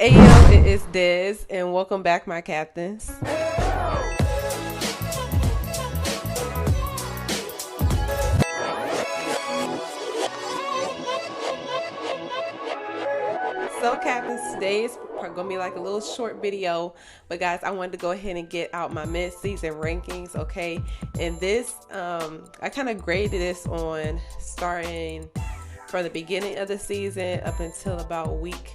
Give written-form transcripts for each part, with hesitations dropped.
Hey yo, it is Diz, and welcome back, my captains. So, captains, today is gonna be like a little short video, but guys, I wanted to go ahead and get out my mid-season rankings, okay? And this, I kind of graded this on starting from the beginning of the season up until about week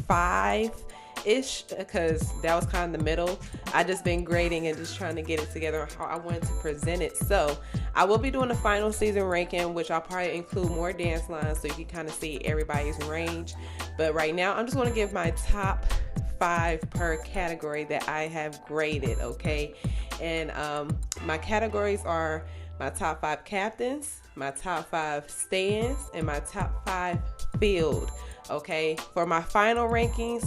5-ish, because that was kind of the middle. I just been grading and just trying to get it together on how I wanted to present it. So I will be doing a final season ranking, which I'll probably include more dance lines so you can kind of see everybody's range. But right now I'm just going to give my top 5 per category that I have graded, okay? And my categories are my top 5 captains, my top 5 stands, and my top 5 field. Okay, for my final rankings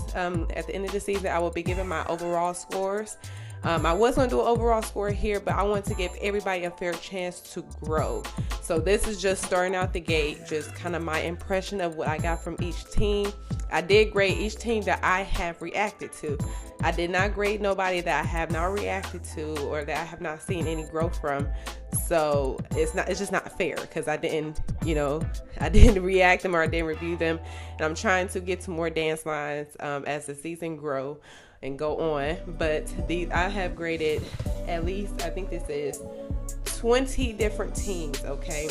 at the end of the season, I will be giving my overall scores. I was going to do an overall score here, but I want to give everybody a fair chance to grow. So this is just starting out the gate, just kind of my impression of what I got from each team. I did grade each team that I have reacted to. I did not grade nobody that I have not reacted to or that I have not seen any growth from. So it's just not fair, because I didn't react them or I didn't review them, and I'm trying to get to more dance lines as the season grow and go on. But these I have graded at least, I think this is 20 different teams, okay?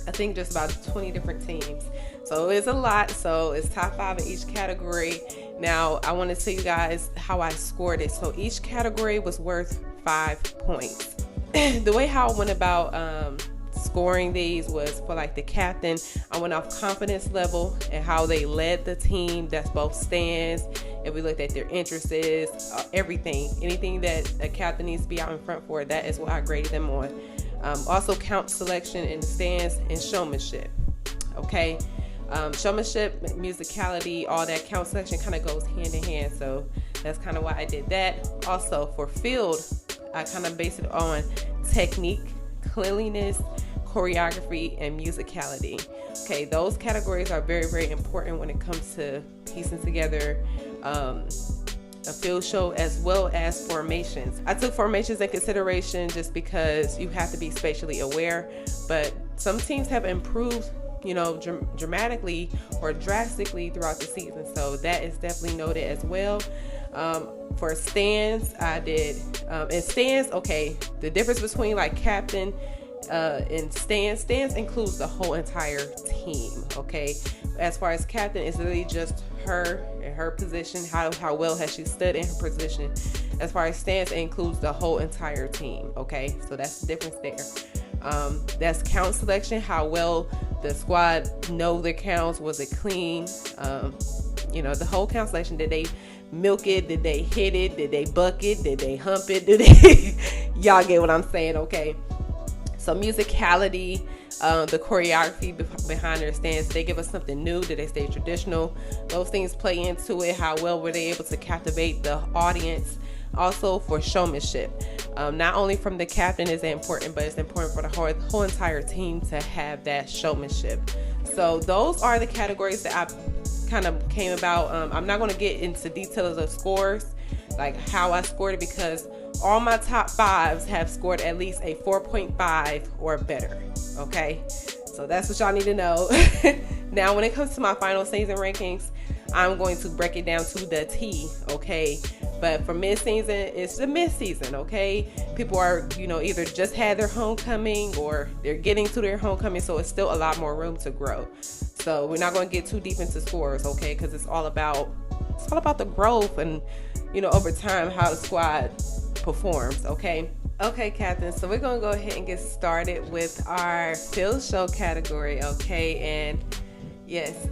I think just about 20 different teams. So it's a lot. So it's top 5 in each category. Now I want to tell you guys how I scored it. So each category was worth 5 points. The way how I went about scoring these was for like the captain, I went off confidence level and how they led the team. That's both stands, if we looked at their interests, anything that a captain needs to be out in front for, that is what I graded them on. Also count selection in the stands and showmanship, okay? Showmanship, musicality, all that count selection kind of goes hand in hand, so that's kind of why I did that. Also for field, I kind of based it on technique, cleanliness, choreography, and musicality. Okay, those categories are very, very important when it comes to piecing together a field show, as well as formations. I took formations in consideration just because you have to be spatially aware, but some teams have improved, dramatically or drastically throughout the season, so that is definitely noted as well. For stands, I did and stands, okay, the difference between like captain and stands includes the whole entire team, okay? As far as captain, it's really just her and her position, how well has she stood in her position. As far as stands, it includes the whole entire team, okay? So that's the difference there. That's count selection, how well the squad know their counts. Was it clean? The whole count selection. Did they milk it? Did they hit it? Did they buck it? Did they hump it? Did they y'all get what I'm saying, okay? So musicality, the choreography behind their stance, did they give us something new? Did they stay traditional? Those things play into it. How well were they able to captivate the audience? Also for showmanship, not only from the captain is it important, but it's important for the whole entire team to have that showmanship. So those are the categories that I kind of came about. I'm not going to get into details of scores, like how I scored it, because all my top 5s have scored at least a 4.5 or better, okay? So that's what y'all need to know. Now when it comes to my final season rankings, I'm going to break it down to the T, okay? But for mid-season, it's the mid-season, okay? People are, either just had their homecoming or they're getting to their homecoming, so it's still a lot more room to grow. So we're not going to get too deep into scores, okay? Because it's all about the growth and, over time, how the squad performs, okay? Okay, captain, so we're going to go ahead and get started with our field show category, okay? And yes,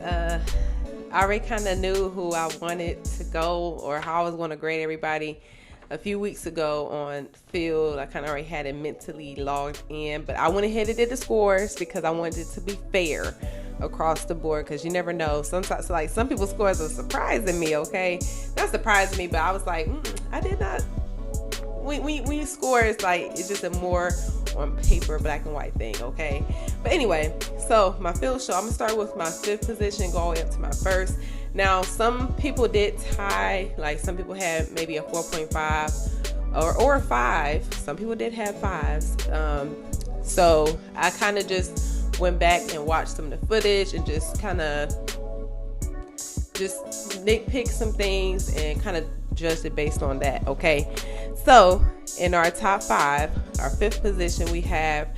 I already kind of knew who I wanted to go or how I was going to grade everybody a few weeks ago on field. I kind of already had it mentally logged in, but I went ahead and did the scores because I wanted it to be fair across the board, because you never know. Sometimes, like, some people's scores are surprising me, okay? Not surprising me, but I was like, I did not. When you score, it's like, it's just a more on paper, black and white thing, okay? But anyway, so my field show, I'm gonna start with my 5th position, go all the way up to my 1st. Now, some people did tie, like some people had maybe a 4.5 or a 5. Some people did have 5s. So I kind of just went back and watched some of the footage and just kind of just nitpick some things and kind of judged it based on that. Okay, so in our top 5, our 5th position, we have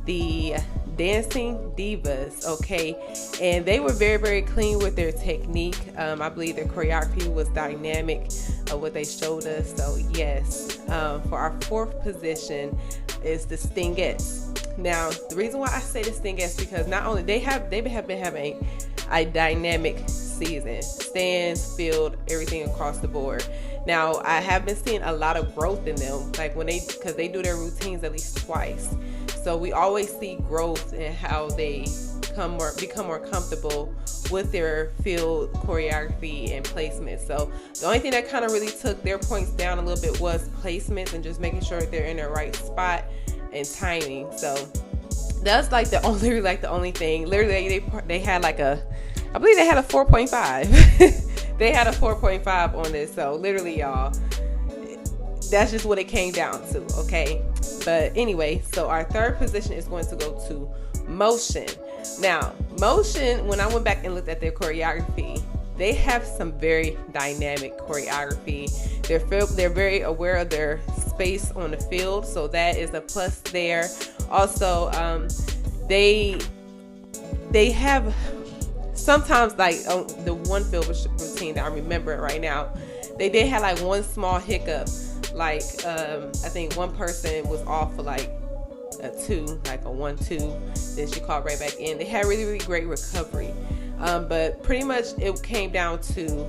the Dancing Divas. Okay, and they were very, very clean with their technique. I believe their choreography was dynamic of what they showed us. So yes, for our 4th position is the Stingettes. Now, the reason why I say the Stingettes because not only they have been having a dynamic season, stands, field, everything across the board. Now, I have been seeing a lot of growth in them, like because they do their routines at least twice. So we always see growth in how they become more comfortable with their field choreography and placement. So the only thing that kind of really took their points down a little bit was placements and just making sure that they're in the right spot and timing. So that's like the only thing. Literally, they had like I believe they had a 4.5. They had a 4.5 on this. So literally, y'all, that's just what it came down to. Okay. But anyway, so our 3rd position is going to go to Motion. Now, Motion, when I went back and looked at their choreography, they have some very dynamic choreography. They're very aware of their space on the field, so that is a plus there. Also, they have sometimes, like the one field routine that I'm remembering right now, they did have like one small hiccup. Like I think one person was off for like a 2, like a 1-2. Then she called right back in. They had really, really great recovery. But pretty much it came down to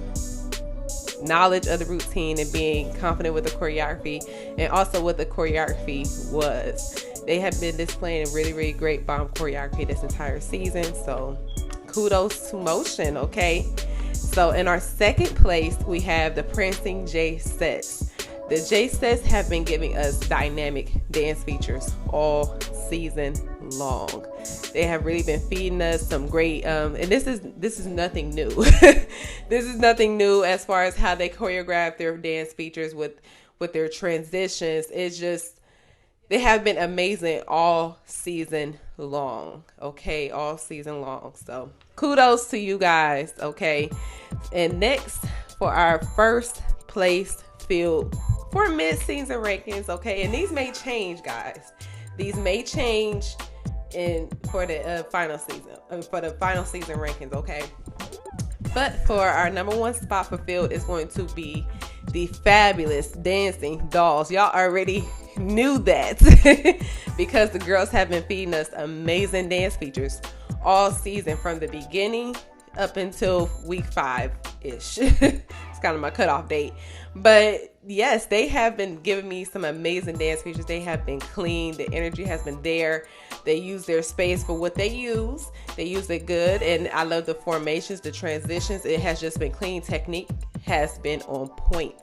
knowledge of the routine and being confident with the choreography and also what the choreography was. They have been displaying a really, really great bomb choreography this entire season. So kudos to Motion, okay? So in our 2nd place, we have the Prancing J Sets. The J Sets have been giving us dynamic dance features all season long. They have really been feeding us some great, and this is nothing new. This is nothing new as far as how they choreograph their dance features with their transitions. It's just, they have been amazing all season long. Okay, all season long. So kudos to you guys. Okay, and next for our 1st place field for mid-season rankings. Okay, and these may change, guys. These may change for the final season rankings. Okay, but for our number 1 spot for field is going to be the fabulous Dancing Dolls. Y'all already knew that because the girls have been feeding us amazing dance features all season from the beginning up until week 5-ish. It's kind of my cutoff date. But yes, they have been giving me some amazing dance features. They have been clean. The energy has been there. They use their space for what they use. They use it good. And I love the formations, the transitions. It has just been clean. Technique has been on point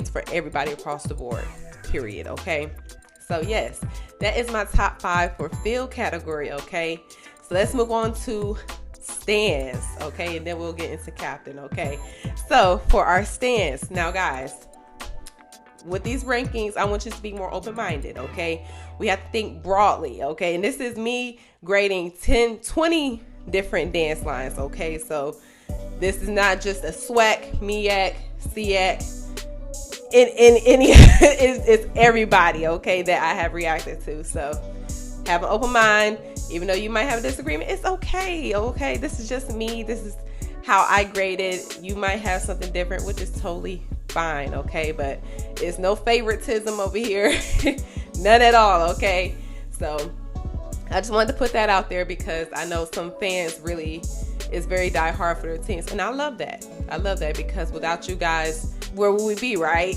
for everybody across the board, period. Okay, so yes, that is my top 5 for field category. Okay, so let's move on to stands. Okay, and then we'll get into captain. Okay, so for our stands now, guys, with these rankings, I want you to be more open-minded. Okay, we have to think broadly. Okay, and this is me grading 20 different dance lines. Okay, so this is not just a SWAC, MEAC, SEAC. In any, it's everybody, okay, that I have reacted to. So have an open mind. Even though you might have a disagreement, it's okay. Okay, this is just me. This is how I graded. You might have something different, which is totally fine. Okay, but it's no favoritism over here. None at all. Okay, so I just wanted to put that out there because I know some fans really is very diehard for their teams, and I love that. I love that because without you guys, where would we be, right?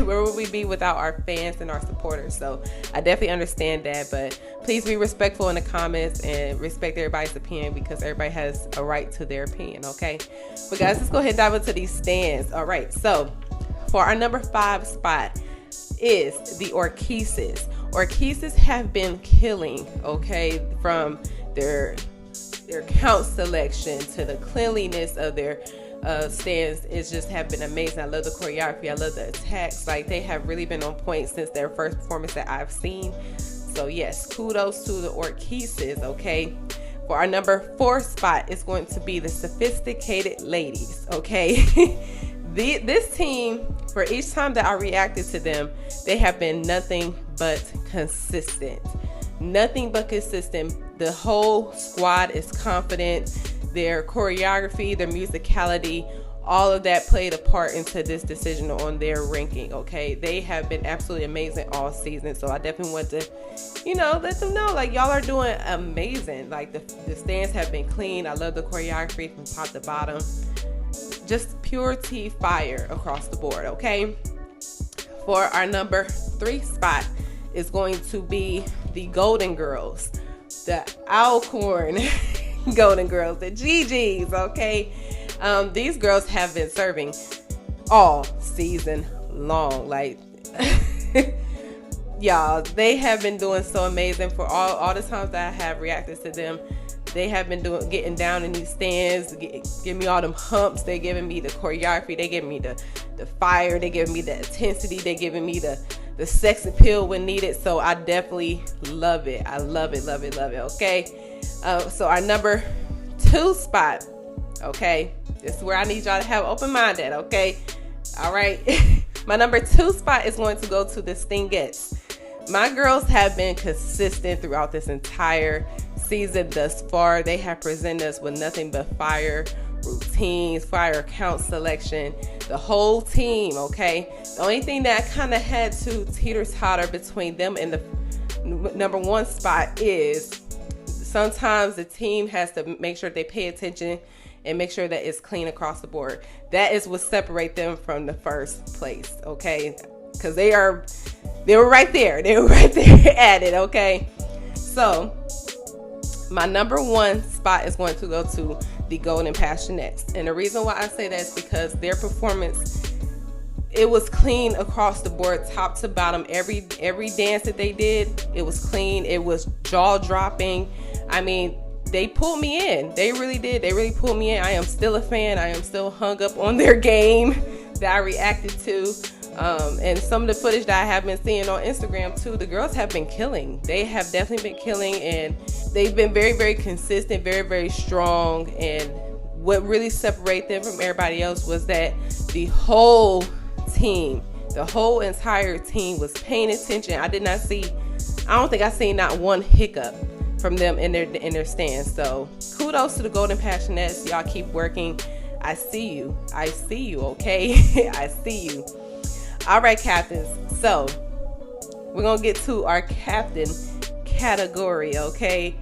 Where would we be without our fans and our supporters? So I definitely understand that, but please be respectful in the comments and respect everybody's opinion because everybody has a right to their opinion. Okay, but guys, let's go ahead and dive into these stands. All right, so for our number 5 spot is the Orchesis. Orchesis have been killing, okay, from their their count selection to the cleanliness of their stands is just have been amazing. I love the choreography. I love the attacks. Like, they have really been on point since their first performance that I've seen. So yes, kudos to the Orchesis, okay? For our number 4 spot is going to be the Sophisticated Ladies, okay? This team, for each time that I reacted to them, they have been nothing but consistent. Nothing but consistent. The whole squad is confident. Their choreography, their musicality, all of that played a part into this decision on their ranking, okay? They have been absolutely amazing all season, so I definitely want to, let them know, like, y'all are doing amazing. Like, the stands have been clean. I love the choreography from top to bottom. Just purity fire across the board, okay? For our number 3 spot is going to be the Golden Girls, the Alcorn Golden Girls, the GGs, okay? These girls have been serving all season long. Like, y'all, they have been doing so amazing for all the times that I have reacted to them. They have been getting down in these stands, giving me all them humps. They giving me the choreography. They giving me the fire. They giving me the intensity. They giving me the sex appeal when needed. So I definitely love it. I love it, love it, love it, okay? So our number 2 spot, okay? This is where I need y'all to have open mind at, okay? All right. My number 2 spot is going to go to the Stingettes. My girls have been consistent throughout this entire season thus far. They have presented us with nothing but fire routines, fire count selection, the whole team, okay? The only thing that kind of had to teeter-totter between them and the number 1 spot is sometimes the team has to make sure they pay attention and make sure that it's clean across the board. That is what separates them from the first place, okay? Because they were right there. They were right there at it, okay? So my number 1 spot is going to go to the Golden Passionettes. And the reason why I say that is because their performance, it was clean across the board, top to bottom. Every dance that they did, it was clean. It was jaw-dropping. I mean, they pulled me in. They really did. They really pulled me in. I am still a fan. I am still hung up on their game that I reacted to. And some of the footage that I have been seeing on Instagram too, the girls have been killing. They have definitely been killing, and they've been very, very consistent, very, very strong. And what really separated them from everybody else was that the whole team, the whole entire team was paying attention. I don't think I seen not one hiccup from them in their stands. So kudos to the Golden Passionettes. Y'all keep working. I see you, okay? I see you. All right, captains. So we're gonna get to our captain category, okay?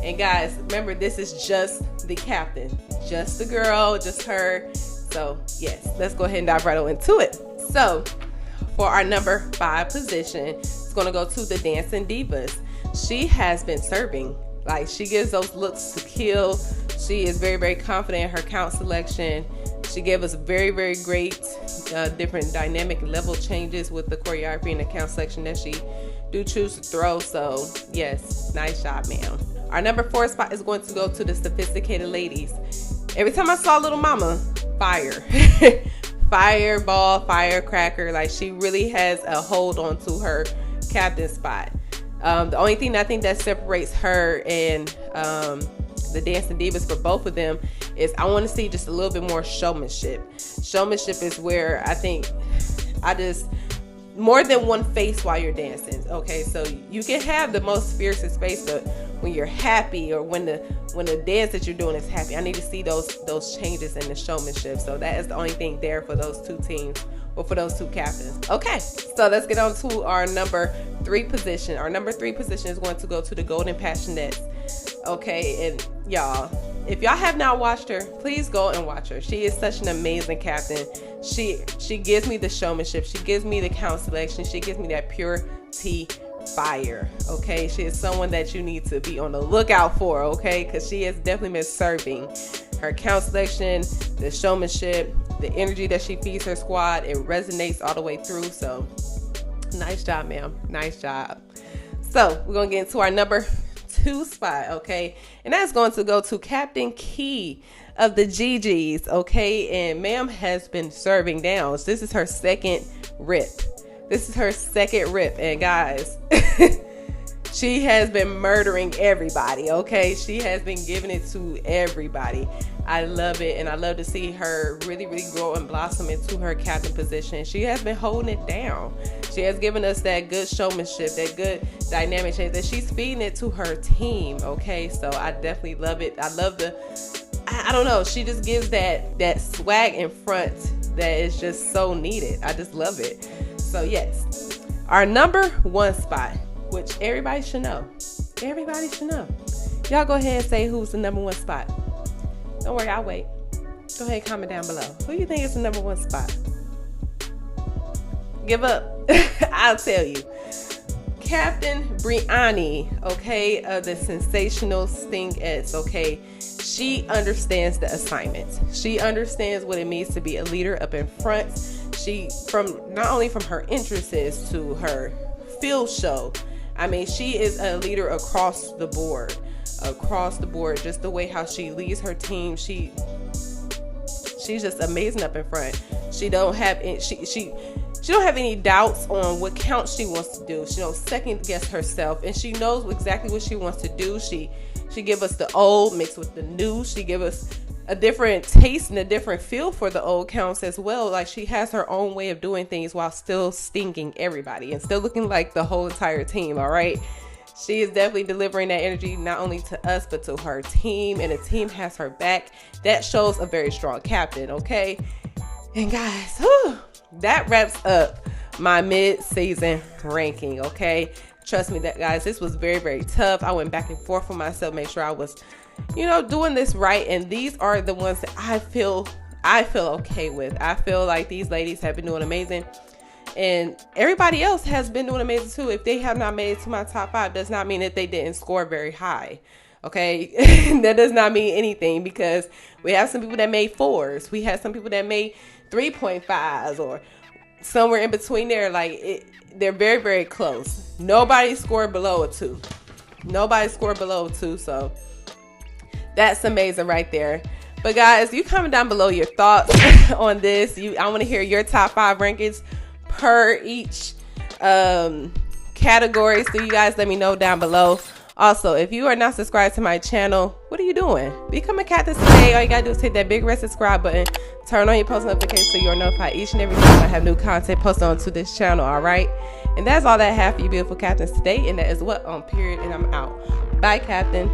And guys, remember, this is just the captain, just the girl, just her. So yes, let's go ahead and dive right on into it. So for our number 5 position, it's gonna go to the Dancing Divas. She has been serving. Like, she gives those looks to kill. She is very, very confident in her count selection. She gave us very, very great different dynamic level changes with the choreography and the count selection that she do choose to throw. So yes, nice job, ma'am. Our number 4 spot is going to go to the Sophisticated Ladies. Every time I saw Little Mama, fire. Fireball, firecracker. Like, she really has a hold on to her captain spot. The only thing I think that separates her and the Dancing Divas, for both of them, is I want to see just a little bit more showmanship. Showmanship is where I think more than one face while you're dancing. Okay, so you can have the most fiercest face, but when you're happy, or when the dance that you're doing is happy, I need to see those changes in the showmanship. So that is the only thing there for those 2 teams, or for those 2 captains. Okay, so let's get on to our number 3 position. Our number 3 position is going to go to the Golden Passionettes. Okay, and y'all, if y'all have not watched her, please go and watch her. She is such an amazing captain. She gives me the showmanship. She gives me the count selection. She gives me that pure tea fire. Okay, she is someone that you need to be on the lookout for. Okay, because she has definitely been serving. Her count selection, the showmanship, the energy that she feeds her squad, it resonates all the way through. So nice job, ma'am. Nice job. So we're gonna get into our number 2 spot, okay? And that's going to go to Captain Key of the GGs, okay? And ma'am has been serving downs. This is her second rip. And guys, she has been murdering everybody, okay? She has been giving it to everybody. I love it, and I love to see her really, really grow and blossom into her captain position. She has been holding it down. She has given us that good showmanship, that good dynamic change, that she's feeding it to her team, okay? So I definitely love it. I love I don't know, she just gives that swag in front that is just so needed. I just love it. So yes, our number 1 spot, which everybody should know. Everybody should know. Y'all go ahead and say who's the number 1 spot. Don't worry, I'll wait. Go ahead and comment down below. Who do you think is the number 1 spot? Give up. I'll tell you. Captain Brianni, okay, of the sensational Stingettes, okay. She understands the assignment. She understands what it means to be a leader up in front. She, from not only from her interests to her field show, I mean, she is a leader across the board. Just the way how she leads her team, she's just amazing up in front. She don't have any doubts on what count she wants to do. She don't second guess herself, and she knows exactly what she wants to do. She give us the old mixed with the new. She give us a different taste and a different feel for the old counts as well. Like, she has her own way of doing things while still stinking everybody and still looking like the whole entire team. All right. She is definitely delivering that energy not only to us, but to her team, and the team has her back. That shows a very strong captain, okay? And guys, that wraps up my mid-season ranking, okay? Trust me, that guys, this was very, very tough. I went back and forth with myself, make sure I was, doing this right. And these are the ones that I feel okay with. I feel like these ladies have been doing amazing. And everybody else has been doing amazing too. If they have not made it to my top 5, does not mean that they didn't score very high. Okay. That does not mean anything, because we have some people that made 4s. We had some people that made 3.5s or somewhere in between there. Like, they're very, very close. Nobody scored below a 2. So that's amazing right there. But guys, you comment down below your thoughts on this. I want to hear your top 5 rankings per each category, so you guys let me know down below. Also, if you are not subscribed to my channel, what are you doing? Become a captain today. All you gotta do is hit that big red subscribe button, turn on your post notifications so you're notified each and every time I have new content posted onto this channel. All right, and that's all that I have for you beautiful captains today, and that is what on period, and I'm out. Bye, captain.